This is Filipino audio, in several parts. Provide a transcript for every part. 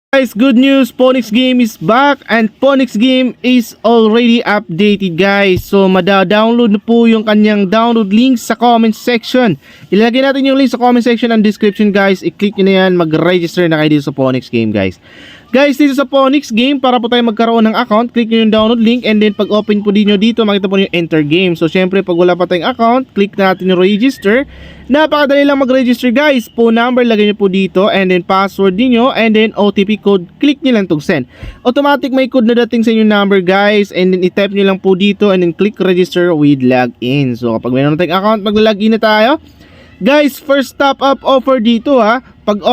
Guys, good news, Phoenix Game is back and Phoenix Game is already updated guys. So mada-download na po yung kanyang download link sa comment section. Ilalagay natin yung link sa comment section and description guys. I-click nyo na yan, mag-register na kayo dito sa Phoenix Game guys. Guys, dito sa Phoenix Game, para po tayo magkaroon ng account, click nyo yung download link and then pag open po din nyo dito, makita po nyo yung enter game. So syempre pag wala pa tayong account, click natin yung register. Napakadali lang mag-register guys. Phone number, lagay nyo po dito and then password niyo and then OTP code, click nyo lang itong send. Automatic may code na dating sa inyong number guys and then i-type nyo lang po dito and then click register with login. So kapag mayroon na tayong account, mag-login na tayo. Guys, first top up offer dito ha. Pag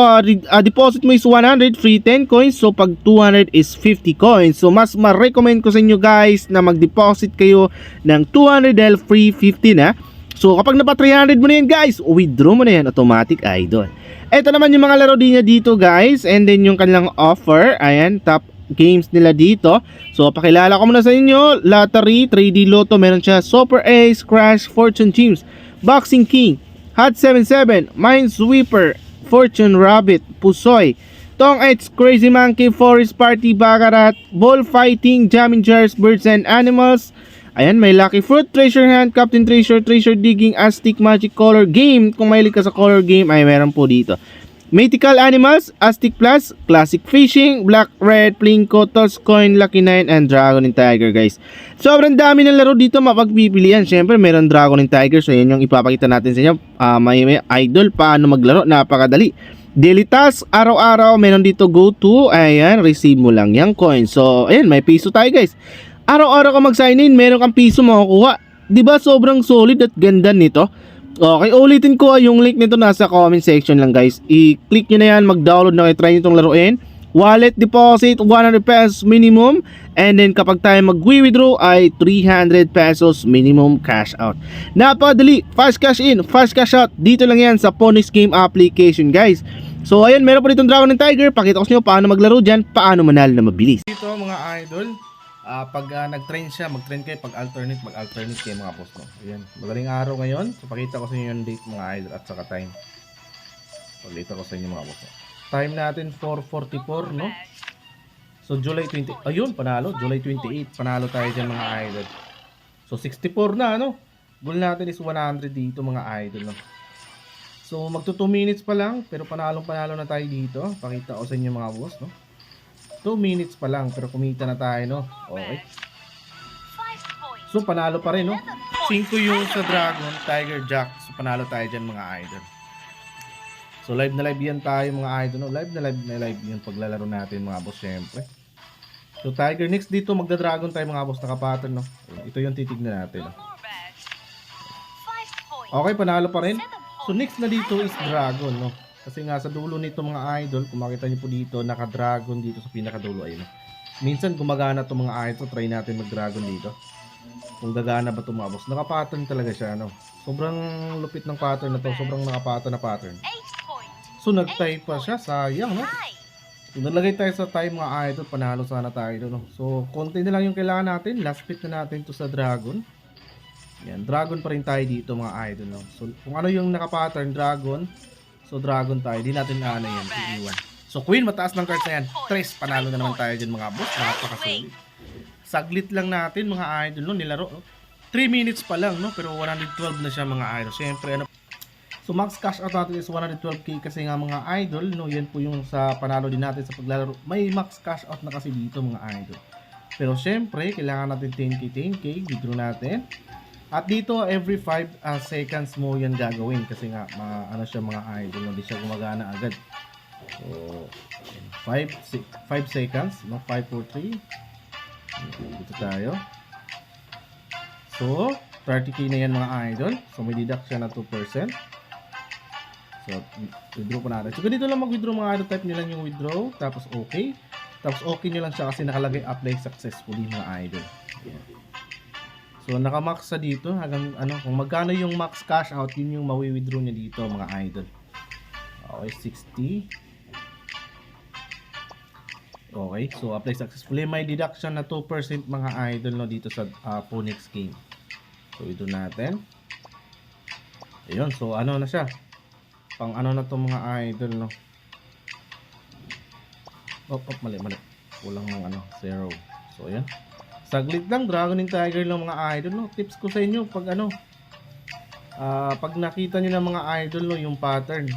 deposit mo is 100, free 10 coins. So pag 200 is 50 coins. So mas ma-recommend ko sa inyo guys na mag-deposit kayo ng 200 dahil free 50 na. So kapag napa 300 mo na yan guys, withdraw mo na yan, automatic idol. Ito naman yung mga laro din niya dito guys. And then yung kanilang offer, ayan, top games nila dito. So pakilala ko muna sa inyo, Lottery, 3D Lotto, meron siya Super Ace, Crash, Fortune Teams, Boxing King, Hot 77, Minesweeper, Fortune Rabbit, Pusoy, Tong X, Crazy Monkey, Forest Party, Baccarat, Ball Fighting, Jamming Jars, Birds and Animals. Ayan, may Lucky Fruit, Treasure Hunt, Captain Treasure, Treasure Digging, Aztec Magic Color Game. Kung mahilig ka sa color game, ay meron po dito. Mythical Animals, Aztec Plus, Classic Fishing, Black, Red, Plinko, Tosscoin, Lucky 9, and Dragon and Tiger guys. Sobrang dami ng laro dito mapagpipilian. Siyempre meron Dragon and Tiger, so yan yung ipapakita natin sa inyo. May idol, paano maglaro, napakadali. Daily task, araw-araw, meron dito go to, ayan, receive mo lang yung coin. So ayan, may piso tayo guys. Araw-araw ka mag-sign in, meron kang piso makukuha. Diba sobrang solid at ganda nito? Okay, ulitin ko yung link nito nasa comment section lang guys. I-click nyo na yan, mag-download na kayo, try nyo itong laruin. Wallet deposit, 100 pesos minimum. And then kapag tayo mag-withdraw ay 300 pesos minimum cash out. Napakadali, fast cash in, fast cash out. Dito lang yan sa Phoenix Game application guys. So ayan, meron pa ditong Dragon and Tiger. Pakita ko sa inyo paano maglaro dyan, paano manalo na mabilis. Dito mga idol, pag nag-train siya, mag-train kayo, pag alternate, mag-alternate kayo mga boss, no? Ayan, magaling araw ngayon. So pakita ko sa inyo yung date mga idol at saka time. Pakita ko sa inyo mga boss, no? Time natin 4:44, no? So July 20, ayun, panalo, July 28, panalo tayo dyan mga idol. So 64 na, no? Goal natin is 100 dito mga idol, no? So magto 2 minutes pa lang, pero panalo na tayo dito. Pakita ko sa inyo mga boss, no? 2 minutes pa lang pero kumita na tayo, no? Okay. So panalo pa rin, no? 5 yung sa Dragon, Tiger, Jack. So panalo tayo dyan mga idol. So live na live yan tayo mga idol, no? Live na live yung paglalaro natin mga boss, syempre. So Tiger, next dito magda-Dragon tayo mga boss, naka-pattern, no? Ito yung titignan natin, no? Okay, panalo pa rin. So next na dito is Dragon, no? Kasi nga sa dulo nito mga idol, kung makita niyo po dito, naka-dragon dito sa pinakadulo, ayun. Minsan gumagana itong mga idol, try natin mag-dragon dito. Kung gagana ba itong mga boss. Naka-pattern talaga siya, no? Sobrang lupit ng pattern na to, sobrang naka-pattern na pattern. So nag-tie pa siya, sayang, no? Kung nalagay tayo sa tie mga idol, panalo sana tayo, no? So konti na lang yung kailangan natin, last pick na natin to sa dragon. Yan, dragon pa rin tayo dito mga idol, no? So kung ano yung naka-pattern, dragon. So dragon tayo, di natin ano yan, iiwan. So queen, mataas ng cards na yan. 3, panalo na naman tayo dyan mga boss. Napakasulit. Saglit lang natin mga idol, no, nilaro, no? 3 minutes pa lang, no, pero 112 na siya mga idol. Siyempre ano. So max cash out natin is 112k kasi nga mga idol, no, yan po yung sa panalo din natin sa paglalaro. May max cash out na kasi dito mga idol. Pero siyempre, kailangan natin 10k, withdraw natin. At dito every 5 seconds mo yan gagawin kasi nga ano siya mga idol, hindi siya gumagana agad. So 5 seconds, no, 5 4 3. Dito tayo. So 30k na yan mga idol. So may deduct siya na 2%. So withdraw po natin. So ganito lang mag-withdraw mga idol, type niyo lang yung withdraw tapos okay. Tapos okay niyo lang siya kasi nakalagay apply successfully mga idol. Ayan. So naka-max sa dito hanggang ano, kung magkano yung max cash out, yun yung mawi-withdraw niya dito mga idol. Okay, 60. Okay, so apply successfully. May deduction na 2% mga idol, no, dito sa Phoenix Game. So ito natin. Ayun, so ano na siya? Pang ano na to mga idol, no? Mali. Kulang ng ano, 0. So, ayan. Saglit lang, Dragon and Tiger lang mga idol, no? Tips ko sa inyo, pag ano, pag nakita nyo ng mga idol, no, yung pattern,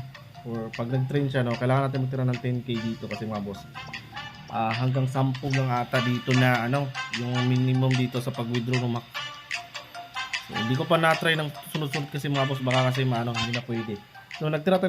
or pag nag-train siya, no, kailangan natin magtira ng 10k dito kasi mga boss. Hanggang 10 lang ata dito na, ano, yung minimum dito sa pag-withdraw ng so, hindi ko pa na-try ng sunod-sunod kasi mga boss, baka kasi maano, hindi na pwede. So, nagtira tayo